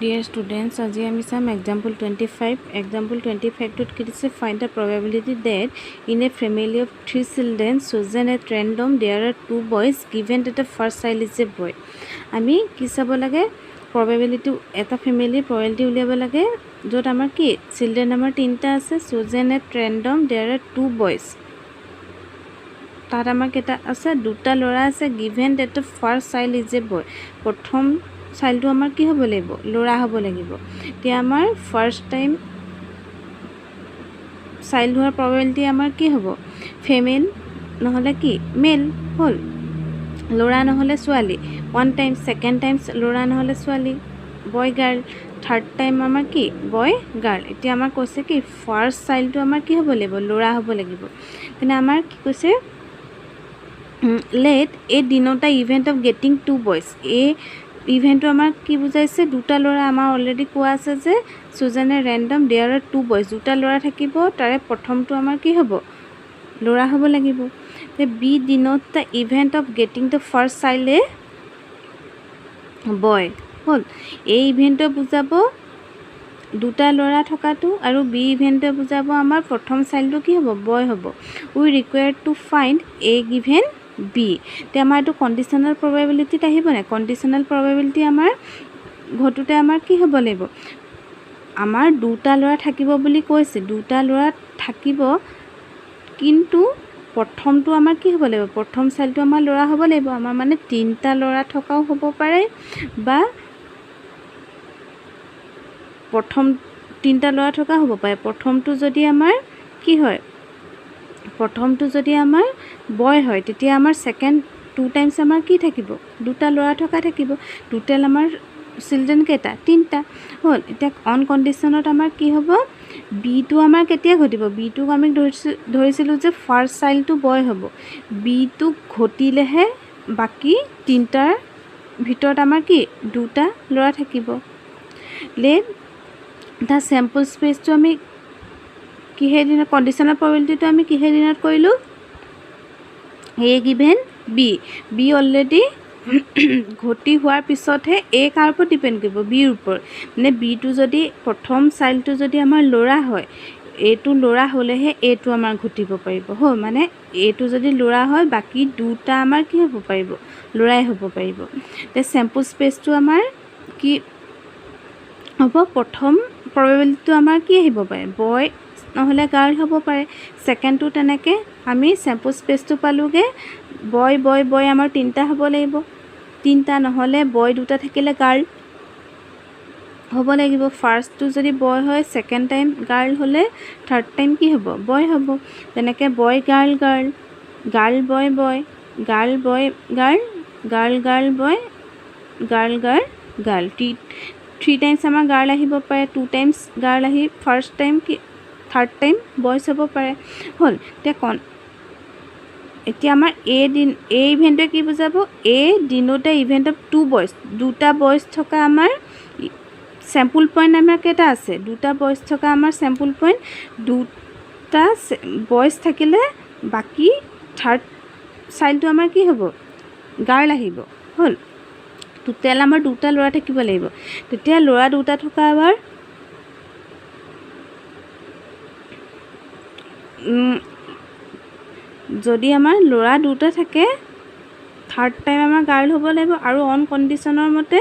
Dear students, আজি আমি চাম example 25. Example 25 টোত কি দিছে find the probability that in a family of 3 children chosen at random there are 2 boys given that the first child is a boy. আমি কি চাব লাগে probability এটা ফ্যামিলিৰ probability উলিয়াব লাগে য'ত আমাৰ কি চিলড্ৰেন আমাৰ 3টা আছে chosen at random there are 2 boys. তাত আমাৰ কেইটা আছে দুটা ল'ৰা আছে given that the first child is a boy. প্ৰথম চাইল্ডটো আমাৰ কি হ'ব লাগিব ল'ৰা হ'ব লাগিব তে আমাৰ ফাৰ্স্ট টাইম চাইল্ড হোৱাৰ প্ৰবাবিলিটি আমাৰ কি হ'ব ফিমেল নহলে কি মেল হ'ল ল'ৰা নহলে ছোৱালী ওৱান টাইম সেকেন্ড টাইম ল'ৰা নহলে ছোৱালী বয় গাৰ্ল থাৰ্ড টাইম আমাৰ কি বয় গাৰ্ল এতিয়া আমাৰ কৈছে কি ফাৰ্স্ট চাইল্ডটো আমাৰ কি হ'ব লাগিব ল'ৰা হ'ব লাগিব তেনে আমাৰ কি কৈছে let a denote the event of getting 2 boys a ইভেন্টটো আমাৰ কি বুজাইছে দুটা ল'ৰা আমাৰ অলৰেডি কোৱা আছে যে chosen a random there are 2 boys দুটা ল'ৰা থাকিব তাৰে প্ৰথমটো আমাৰ কি হ'ব ল'ৰা হ'ব লাগিব তে B denote the event of getting the first child a boy হ'ল এই ইভেন্টটো বুজাব দুটা ল'ৰা থকাটো আৰু বি ইভেন্টটো বুজাব আমাৰ প্ৰথম চাইল্ডটো কি হ'ব বয় হ'ব we required to find a given b তে আমাৰ এটো কন্ডিশনাল প্ৰবাবিলিটিত আহিব না কন্ডিশনাল প্ৰবাবিলিটি আমাৰ ঘটুতে আমাৰ কি হ'ব লাগিব আমাৰ দুটা ল'ৰা থাকিব বুলি কৈছে দুটা ল'ৰা থাকিব কিন্তু প্ৰথমটো আমাৰ কি হ'ব লাগিব প্ৰথম চাইল্ডটো আমাৰ ল'ৰা হ'ব লাগিব আমাৰ মানে তিনটা ল'ৰা থকাও হ'ব পাৰে বা প্ৰথম তিনটা ল'ৰা থকা হ'ব পাৰে প্ৰথমটো যদি আমাৰ কি হয় প্ৰথমটো যদি আমাৰ বয় হয় তেতিয়া আমাৰ সেকেন্ড টু টাইমছ আমাৰ কি থাকিব দুটা ল'ৰা থকা থাকিব টোটাল আমাৰ চিলড্ৰেন কেটা তিনটা হ'ল এতিয়া অন কন্ডিশনত আমাৰ কি হ'ব বি টো আমাৰ কেতিয়া ঘটিব বি টো আমি ধৰিছিলো যে ফাৰ্স্ট চাইল্ডটো বয় হ'ব বি টো ঘটিলেহে বাকি তিনটাৰ ভিতৰত আমাৰ কি দুটা ল'ৰা থাকিব লেট দা স্যাম্পল স্পেসটো আমি কিহে দিনা কন্ডিশনাল প্ৰবাবিলিটিটো আমি কিহে দিনত কৰিলো a given b b already ঘটি হোৱাৰ পিছতহে a কাৰ ওপৰত ডিপেন্ড কৰিব b ৰ ওপৰত মানে b টো যদি প্ৰথম চাইল্ডটো যদি আমাৰ ল'ৰা হয় a টো ল'ৰা হলেহে a টো আমাৰ ঘটিব পাৰিব হয় মানে a টো যদি ল'ৰা হয় বাকি দুটা আমাৰ কি হ'ব পাৰিব ল'ৰাই হ'ব পাৰিব তে স্যাম্পল স্পেসটো আমাৰ কি হ'ব প্ৰথম প্ৰবাবিলিটিটো আমাৰ কি আহিব পাৰে বয় নহলে গাৰ্ল হ'ব পাৰে সেকেন্ডটো তেনেকে আমি স্যাম্পল স্পেসটো পালোগে বয় বয় বয় আমাৰ তিনটা হ'ব লাগিব তিনটা নহলে বয় দুটা থাকিলে গাৰ্ল হ'ব লাগিব ফাৰ্স্টটো যদি বয় হয় সেকেন্ড টাইম গাৰ্ল হলে থাৰ্ড টাইম কি হ'ব বয় হ'ব তেনেকে বয় গাৰ্ল গাৰ্ল গাৰ্ল বয় বয় গাৰ্ল বয় গাৰ্ল গাৰ্ল গাৰ্ল বয় গাৰ্ল গাৰ্ল গাৰ্ল 3 টাইমছ আমাৰ গাৰ্ল আহিব পাৰে 2 টাইমছ গাৰ্ল আহি ফাৰ্স্ট টাইম কি থাৰ্ড টাইম বয়স হ'ব পাৰে হ'ল তে কোন এতিয়া আমাৰ এ ইভেন্টে কি বুজাব এ ডিনোট ইভেন্ট অফ 2 বয়স দুটা বয়স থকা আমাৰ স্যাম্পল পইণ্ট আমাৰ কেটা আছে দুটা বয়স থকা আমাৰ স্যাম্পল পইণ্ট দুটা বয়স থাকিলে বাকি থাৰ্ড চাইল্ডটো আমাৰ কি হ'ব গাৰ্ল আহিব হ'ল টোটাল আমাৰ দুটা ল'ৰা থাকিব লাগিব তেতিয়া ল'ৰা দুটা থকা আমাৰ যদি আমাৰ ল'ৰা দুটা থাকে থাৰ্ড টাইম আমাৰ গাৰ্ল হ'ব লাগিব আৰু অন কন্ডিশনৰ মতে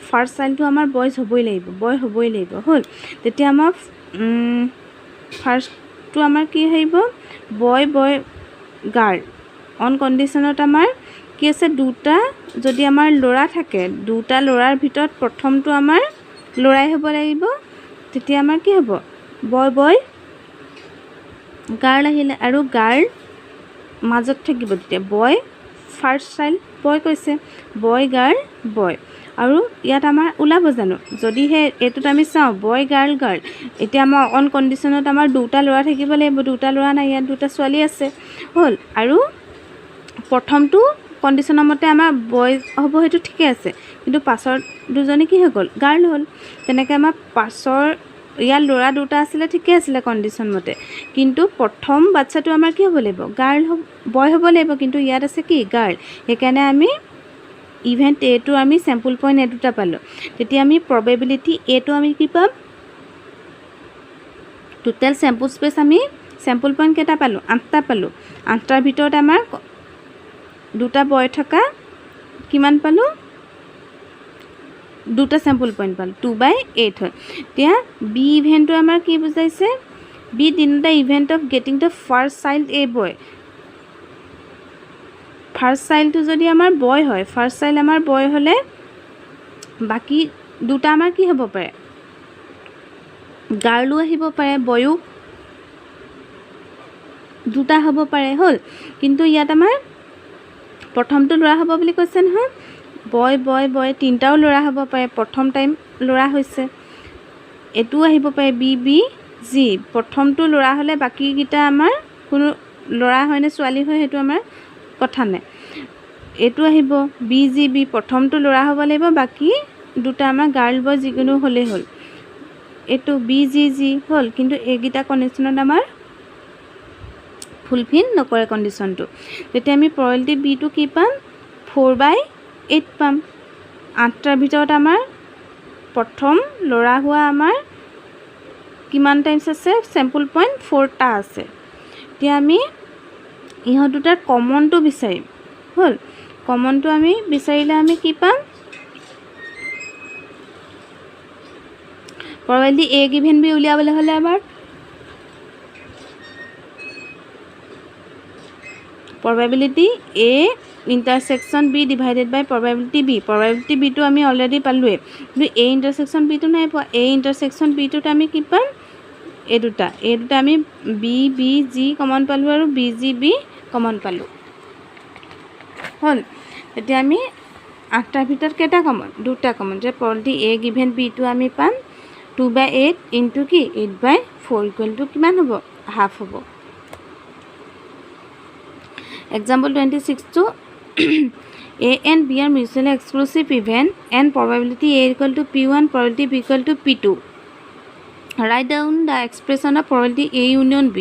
ফাৰ্স্ট চাইল্ডটো আমাৰ বয়জ হ'বই লাগিব হ'ল তেতিয়া আমাৰ ফাৰ্স্টটো আমাৰ কি আহিব বয় বয় গাৰ্ল অন কন্ডিশনত আমাৰ কি আছে দুটা যদি আমাৰ ল'ৰা থাকে দুটা ল'ৰাৰ ভিতৰত প্ৰথমটো আমাৰ ল'ৰাই হ'ব লাগিব তেতিয়া আমাৰ কি হ'ব বয় বয় গাৰ্ল আহিলে আৰু গাৰ্ল মাজত থাকিব তেতিয়া বয় ফাৰ্স্ট চাইল্ড বয় কৈছে বয় গাৰ্ল বয় আৰু ইয়াত আমাৰ ওলাব জানো যদি হে এটোত আমি চাও বয় গাৰ্ল গাৰ্ল এতিয়া আমাৰ অন কন্ডিশনত আমাৰ দুটা ল'ৰা থাকিব লাগিব দুটা ল'ৰা নাই ইয়াত দুটা ছোৱালী আছে হ'ল আৰু প্ৰথমটো কন্ডিশনৰ মতে আমাৰ বয় হ'ব হেতু ঠিকে আছে কিন্তু পাছৰ দুজনী কি হৈ গ'ল গাৰ্ল হ'ল তেনেকে আমাৰ পাছৰ ইয়াৰ ল'ৰা দুটা আছিল ঠিকে আছিল কন্ডিশন মতে কিন্তু প্ৰথম বাচ্চাটো আমাৰ কি হ'ব লাগিব গাৰ্ল বয় হ'ব লাগিব কিন্তু ইয়াত আছে কি গাৰ্ল সেইকাৰণে আমি ইভেণ্ট এটো আমি চেম্পল পইণ্ট এই দুটা পালোঁ তেতিয়া আমি প্ৰবেবিলিটি এটো আমি কি পাম টোটেল চেম্পল স্পেচ আমি চেম্পল পইণ্ট কেইটা পালোঁ 8টা পালোঁ 8টাৰ ভিতৰত আমাৰ দুটা বয় থকা কিমান পালোঁ দুটা চেম্পল পইণ্ট পালোঁ 2/8 হয় এতিয়া বি ইভেণ্টটো আমাৰ কি বুজাইছে B in the event of getting the first child a boy first চাইল্ডটো যদি আমাৰ বয় হয় ফাৰ্ষ্ট চাইল্ড আমাৰ বয় হ'লে বাকী দুটা আমাৰ কি হ'ব পাৰে গাৰ্লো আহিব পাৰে বয়ো দুটা হ'ব পাৰে হ'ল কিন্তু ইয়াত আমাৰ প্ৰথমটো ল'ৰা হ'ব বুলি কৈছে নহয় বয় তিনিটাও ল'ৰা হ'ব পাৰে প্ৰথম টাইম ল'ৰা হৈছে এটো আহিব পাৰে বি বি জি প্ৰথমটো ল'ৰা হ'লে বাকীকেইটা আমাৰ কোনো ল'ৰা হয় নে ছোৱালী হয় সেইটো আমাৰ কথা নাই এটো আহিব বি জি বি প্ৰথমটো ল'ৰা হ'ব লাগিব বাকী দুটা আমাৰ গাৰ্ল বয় যিকোনো হ'লেই হ'ল এটো বি জি জি হ'ল কিন্তু এইকেইটা কণ্ডিশ্যনত আমাৰ ফুলফিল নকৰে কণ্ডিশ্যনটো তেতিয়া আমি প্ৰবেবিলিটি বিটো কি পাম 4/8 পাম 8টাৰ ভিতৰত আমাৰ প্ৰথম ল'ৰা হোৱা আমাৰ কিমান টাইমছ আছে চেম্পল পইণ্ট 4টা আছে এতিয়া আমি ইহঁত দুটাৰ কমনটো বিচাৰিম হ'ল কমনটো আমি বিচাৰিলে আমি কি পাম প্ৰবেবিলিটি এ গিভেন বি উলিয়াবলৈ হ'লে আমাৰ probability A intersection B divided by probability B টো আমি অলৰেডি পালোৱে কিন্তু A intersection B টো নাই পোৱা A intersection B টোত আমি কি পাম এই দুটা আমি B B G কমন পালোঁ আৰু B G B কমন পালোঁ হ'ল এতিয়া আমি 8টাৰ ভিতৰত কেইটা কমন দুটা কমন যে probability A given B টো আমি পাম 2/8 ইনটু কি 8/4 ইকুৱেল টু কিমান হ'ব হাফ হ'ব Example 26 to A and B are mutually exclusive event and probability A equal to P1 probability B equal to P2 write down the expression of probability A union B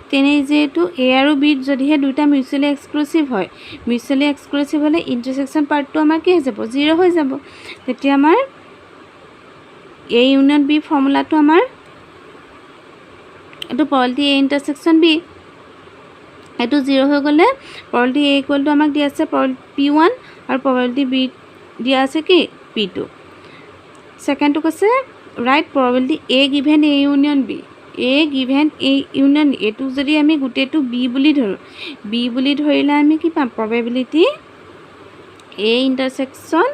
তেনে যেহেতু A আৰু B যদিহে দুটা mutually exclusive হয় mutually exclusive হ'লে ইন্টাৰসেকশন পাৰ্টটো আমাৰ কি হৈ যাব 0 হৈ যাব তেতিয়া আমাৰ A union B ফৰ্মুলাটো আমাৰ এটো probability A intersection B এটো 0 হৈ গলে probability A equal to আমাক দিয়া আছে P1 আৰু probability B দিয়া আছে কি P2 সেকেন্ড টো কৈছে write probability A given A union B A given A union এটো যদি আমি গুটেটো B বুলি ধৰো B বুলি ধৰিলে আমি কি পাম probability A intersection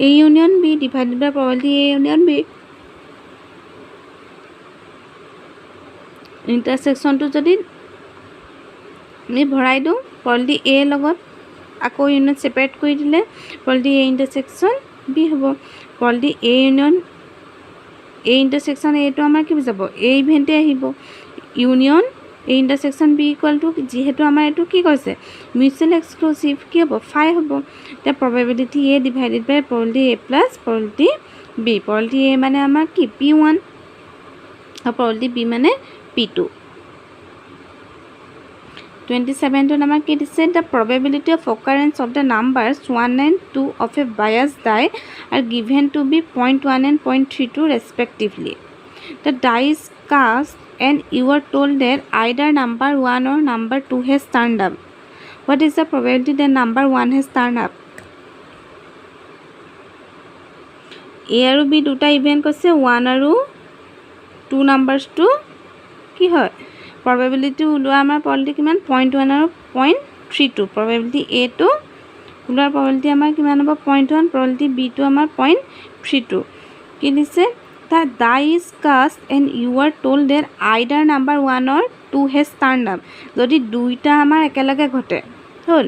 A union B divided by probability A union B intersection টো যদি আমি ভৰাই দিওঁ probability A লগত আকৌ ইউনিয়ন সেপাৰেট কৰি দিলে probability A intersection B হ'ব probability A union A intersection A টো আমাৰ কি বুজাব A ইভেন্টে আহিব union A intersection B equal to যেহেতু আমাৰ এটো কি কৈছে মিউচুৱেল এক্সক্লুসিভ কি হ'ব 5 হ'ব তে probability A divided by probability A plus probability B probability A মানে আমাৰ কি P1 আৰু probability B মানে P2 27 to number kid said the probability of occurrence of the numbers 1 and 2 of a biased die are given to be 0.1 and 0.32 respectively. The die is cast and you are told that either number 1 or number 2 has turned up. What is the probability that number 1 has turned up? A আৰু B দুটা event কৈছে 1 আৰু 2 numbers to কি হয় probability উলোৱা আমাৰ probability কিমান 0.1 আৰু 0.32 probability A টো উলোৱা probability আমাৰ কিমান হ'ব 0.1 probability B টো আমাৰ 0.32 কি দিছে the die is cast and you are told that either number 1 or 2 has turned up যদি দুইটা আমাৰ একেলগে ঘটে হল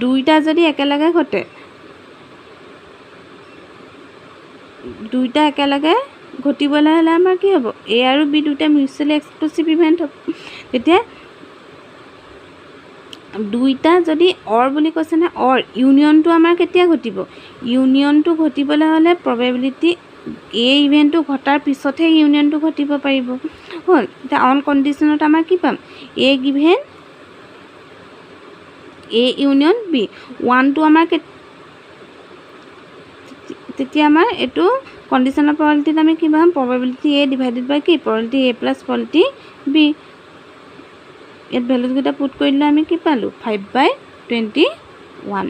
দুইটা যদি একেলগে ঘটে দুইটা একেলগে ঘটিবলৈ হলে আমাৰ কি হ'ব A আৰু B দুটা মিউচুৱেলি এক্সক্লুসিভ ইভেন্ট হ'ব তেতিয়া দুইটা যদি অৰ বুলি কৈছে না অৰ ইউনিয়নটো আমাৰ কেতিয়া ঘটিব ইউনিয়নটো ঘটিবলৈ হলে probability A ইভেন্টটো ঘটাৰ পিছতহে ইউনিয়নটো ঘটিব পাৰিব হল এটা অন কন্ডিশনত আমাৰ কি পাম A given A union B, 1টো আমাৰ তেতিয়া আমাৰ এইটো কণ্ডিশ্যনেল প্ৰবাবিলিটিত আমি কি পাম, প্ৰবাবিলিটি এ ডিভাইডেড বাই কি, প্ৰবাবিলিটি এ প্লাছ প্ৰবাবিলিটি বি। ইয়াত ভেলুজকেইটা পুট কৰি দিলে আমি কি পালোঁ, 5/21।